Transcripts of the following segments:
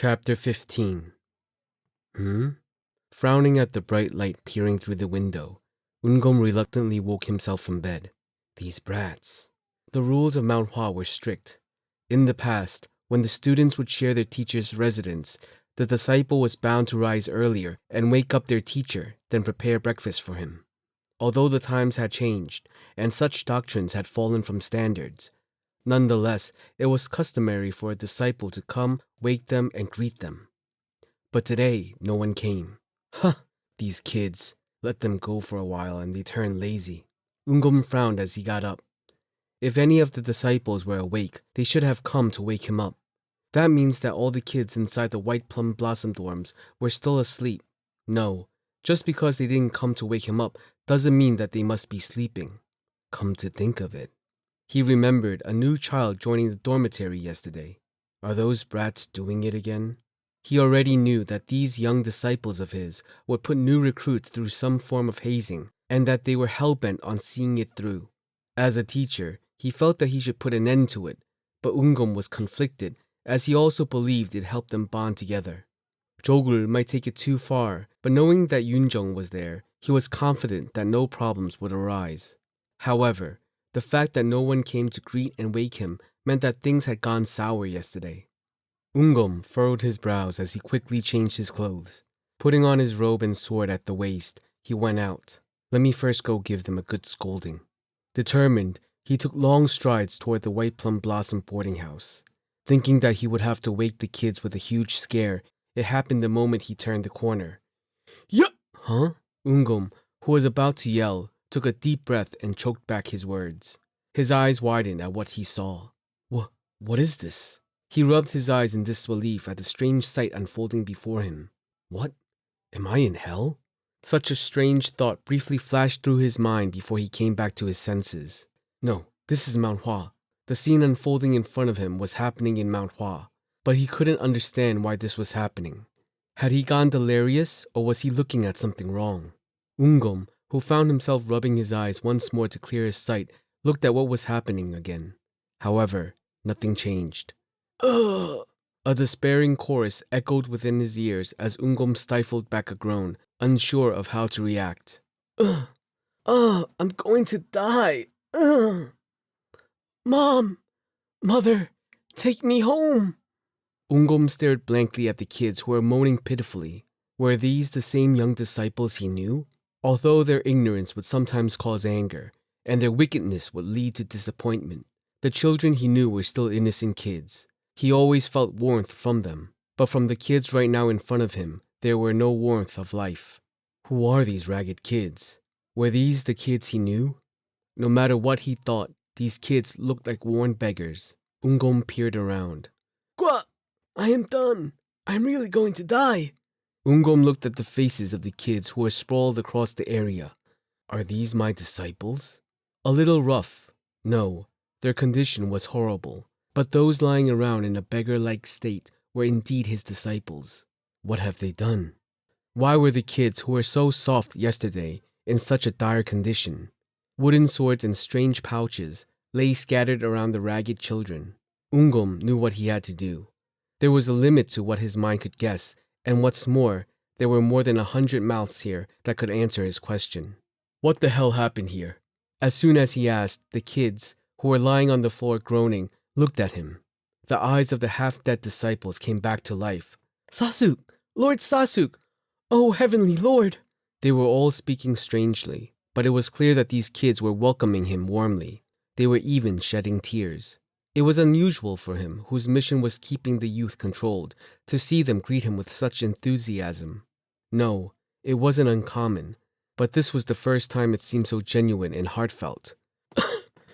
Chapter 15. Frowning at the bright light peering through the window, Ungom reluctantly woke himself from bed. These brats. The rules of Mount Hua were strict. In the past, when the students would share their teacher's residence, the disciple was bound to rise earlier and wake up their teacher, then prepare breakfast for him. Although the times had changed, and such doctrines had fallen from standards, nonetheless, it was customary for a disciple to come, wake them, and greet them. But today, no one came. These kids. Let them go for a while and they turn lazy. Ungom frowned as he got up. If any of the disciples were awake, they should have come to wake him up. That means that all the kids inside the White Plum Blossom dorms were still asleep. No, just because they didn't come to wake him up doesn't mean that they must be sleeping. Come to think of it. He remembered a new child joining the dormitory yesterday. Are those brats doing it again? He already knew that these young disciples of his would put new recruits through some form of hazing, and that they were hell-bent on seeing it through. As a teacher, he felt that he should put an end to it, but Ungom was conflicted, as he also believed it helped them bond together. Jogul might take it too far, but knowing that Yunjong was there, he was confident that no problems would arise. However, the fact that no one came to greet and wake him meant that things had gone sour yesterday. Ungom furrowed his brows as he quickly changed his clothes. Putting on his robe and sword at the waist, he went out. Let me first go give them a good scolding. Determined, he took long strides toward the White Plum Blossom boarding house. Thinking that he would have to wake the kids with a huge scare, it happened the moment he turned the corner. Yup! Huh? Ungom, who was about to yell, took a deep breath and choked back his words. His eyes widened at what he saw. What is this? He rubbed his eyes in disbelief at the strange sight unfolding before him. What? Am I in hell? Such a strange thought briefly flashed through his mind before he came back to his senses. No, this is Mount Hua. The scene unfolding in front of him was happening in Mount Hua, but he couldn't understand why this was happening. Had he gone delirious, or was he looking at something wrong? Ungom, who found himself rubbing his eyes once more to clear his sight, looked at what was happening again. However, nothing changed. Ugh! A despairing chorus echoed within his ears as Ungom stifled back a groan, unsure of how to react. I'm going to die. Mom! Mother! Take me home! Ungom stared blankly at the kids who were moaning pitifully. Were these the same young disciples he knew? Although their ignorance would sometimes cause anger, and their wickedness would lead to disappointment, the children he knew were still innocent kids. He always felt warmth from them, but from the kids right now in front of him, there were no warmth of life. Who are these ragged kids? Were these the kids he knew? No matter what he thought, these kids looked like worn beggars. Ungom peered around. Gwa! I am done. I'm really going to die. Ungom looked at the faces of the kids who were sprawled across the area. Are these my disciples? A little rough. No, their condition was horrible. But those lying around in a beggar-like state were indeed his disciples. What have they done? Why were the kids who were so soft yesterday in such a dire condition? Wooden swords and strange pouches lay scattered around the ragged children. Ungom knew what he had to do. There was a limit to what his mind could guess, and what's more, there were more than 100 mouths here that could answer his question. What the hell happened here? As soon as he asked, the kids, who were lying on the floor groaning, looked at him. The eyes of the half-dead disciples came back to life. Sasuk! Lord Sasuk! Oh, heavenly Lord! They were all speaking strangely, but it was clear that these kids were welcoming him warmly. They were even shedding tears. It was unusual for him, whose mission was keeping the youth controlled, to see them greet him with such enthusiasm. No, it wasn't uncommon, but this was the first time it seemed so genuine and heartfelt.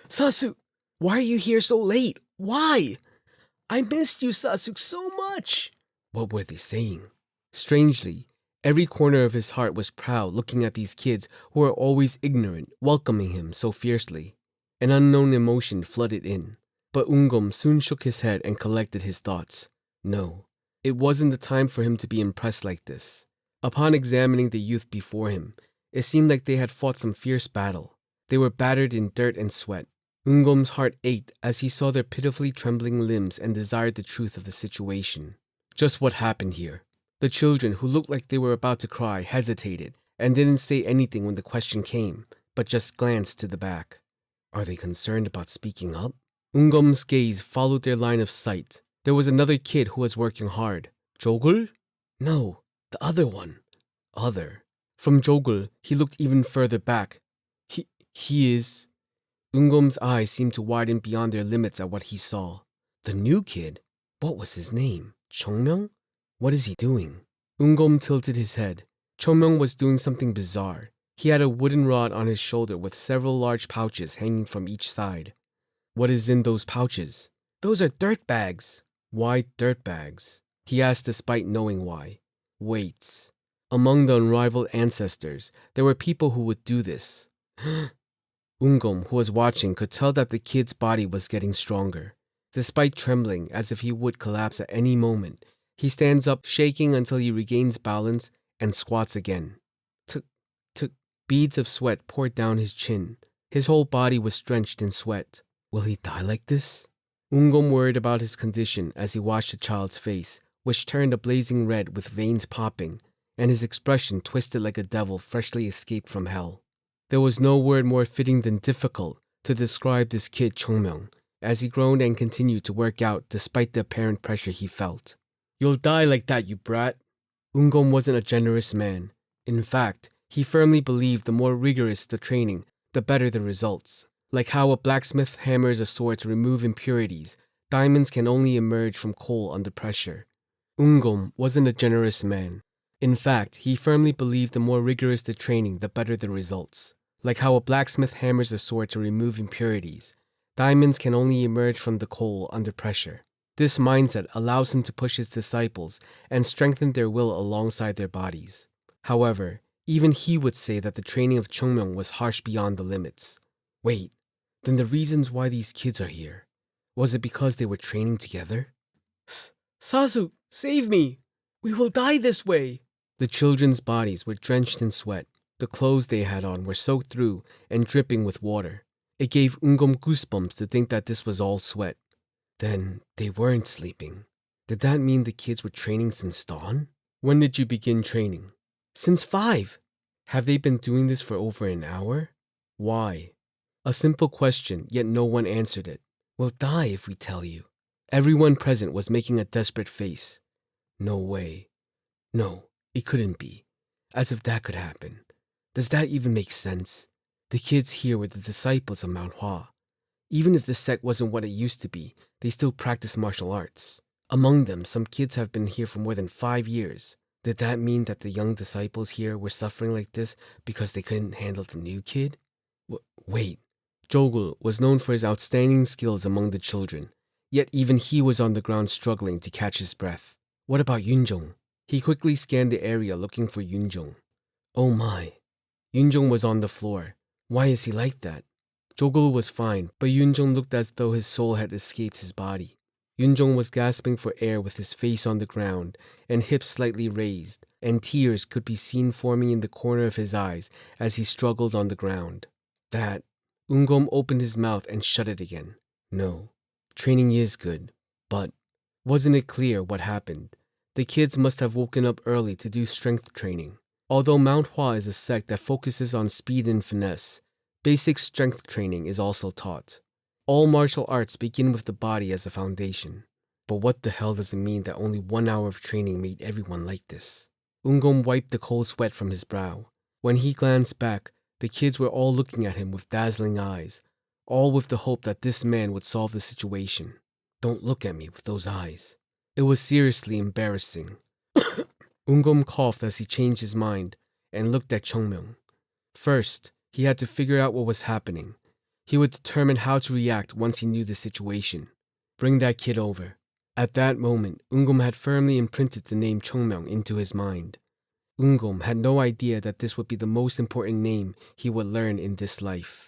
Sasuk! Why are you here so late? Why? I missed you, Sasuk, so much. What were they saying? Strangely, every corner of his heart was proud looking at these kids who were always ignorant, welcoming him so fiercely. An unknown emotion flooded in, but Ungom soon shook his head and collected his thoughts. No, it wasn't the time for him to be impressed like this. Upon examining the youth before him, it seemed like they had fought some fierce battle. They were battered in dirt and sweat. Ungom's heart ached as he saw their pitifully trembling limbs and desired the truth of the situation. just what happened here. The children, who looked like they were about to cry, hesitated and didn't say anything when the question came, but just glanced to the back. Are they concerned about speaking up? Ungom's gaze followed their line of sight. There was another kid who was working hard. Jogul? No, the other one. Other. From Jogul, he looked even further back. He is... Ungom's eyes seemed to widen beyond their limits at what he saw. The new kid? What was his name? Chung Myeong? What is he doing? Ungom tilted his head. Chung Myeong was doing something bizarre. He had a wooden rod on his shoulder with several large pouches hanging from each side. What is in those pouches? Those are dirt bags. Why dirt bags? He asked despite knowing why. Weights. Among the unrivaled ancestors, there were people who would do this. Ungom, who was watching, could tell that the kid's body was getting stronger. Despite trembling as if he would collapse at any moment, he stands up, shaking until he regains balance and squats again. Beads of sweat poured down his chin. His whole body was drenched in sweat. Will he die like this? Ungom worried about his condition as he watched the child's face, which turned a blazing red with veins popping, and his expression twisted like a devil freshly escaped from hell. There was no word more fitting than difficult to describe this kid Chung Myeong, as he groaned and continued to work out despite the apparent pressure he felt. You'll die like that, you brat. Ungom wasn't a generous man. In fact, he firmly believed the more rigorous the training, the better the results. Like how a blacksmith hammers a sword to remove impurities, diamonds can only emerge from coal under pressure. Ungom wasn't a generous man. In fact, he firmly believed the more rigorous the training, the better the results. Like how a blacksmith hammers a sword to remove impurities, diamonds can only emerge from the coal under pressure. This mindset allows him to push his disciples and strengthen their will alongside their bodies. However, even he would say that the training of Chung Myeong was harsh beyond the limits. Wait, then the reasons why these kids are here, was it because they were training together? Sasu, save me! We will die this way! The children's bodies were drenched in sweat. The clothes they had on were soaked through and dripping with water. It gave Ungom goosebumps to think that this was all sweat. Then they weren't sleeping. Did that mean the kids were training since dawn? When did you begin training? Since 5. Have they been doing this for over an hour? Why? A simple question, yet no one answered it. We'll die if we tell you. Everyone present was making a desperate face. No way. No, it couldn't be. As if that could happen. Does that even make sense? The kids here were the disciples of Mount Hua. Even if the sect wasn't what it used to be, they still practice martial arts. Among them, some kids have been here for more than 5 years. Did that mean that the young disciples here were suffering like this because they couldn't handle the new kid? Wait. Jogul was known for his outstanding skills among the children, yet even he was on the ground struggling to catch his breath. What about Yunjong? He quickly scanned the area looking for Yunjong. Oh my. Yunjong was on the floor. Why is he like that? Jogul was fine, but Yunjong looked as though his soul had escaped his body. Yunjong was gasping for air with his face on the ground and hips slightly raised, and tears could be seen forming in the corner of his eyes as he struggled on the ground. Ungom opened his mouth and shut it again. No, training is good, but wasn't it clear what happened? The kids must have woken up early to do strength training. Although Mount Hua is a sect that focuses on speed and finesse, basic strength training is also taught. All martial arts begin with the body as a foundation. But what the hell does it mean that only 1 hour of training made everyone like this? Ungom wiped the cold sweat from his brow. When he glanced back, the kids were all looking at him with dazzling eyes, all with the hope that this man would solve the situation. Don't look at me with those eyes. It was seriously embarrassing. Ungom coughed as he changed his mind and looked at Chung Myeong. First, he had to figure out what was happening. He would determine how to react once he knew the situation. Bring that kid over. At that moment, Ungom had firmly imprinted the name Chung Myeong into his mind. Ungom had no idea that this would be the most important name he would learn in this life.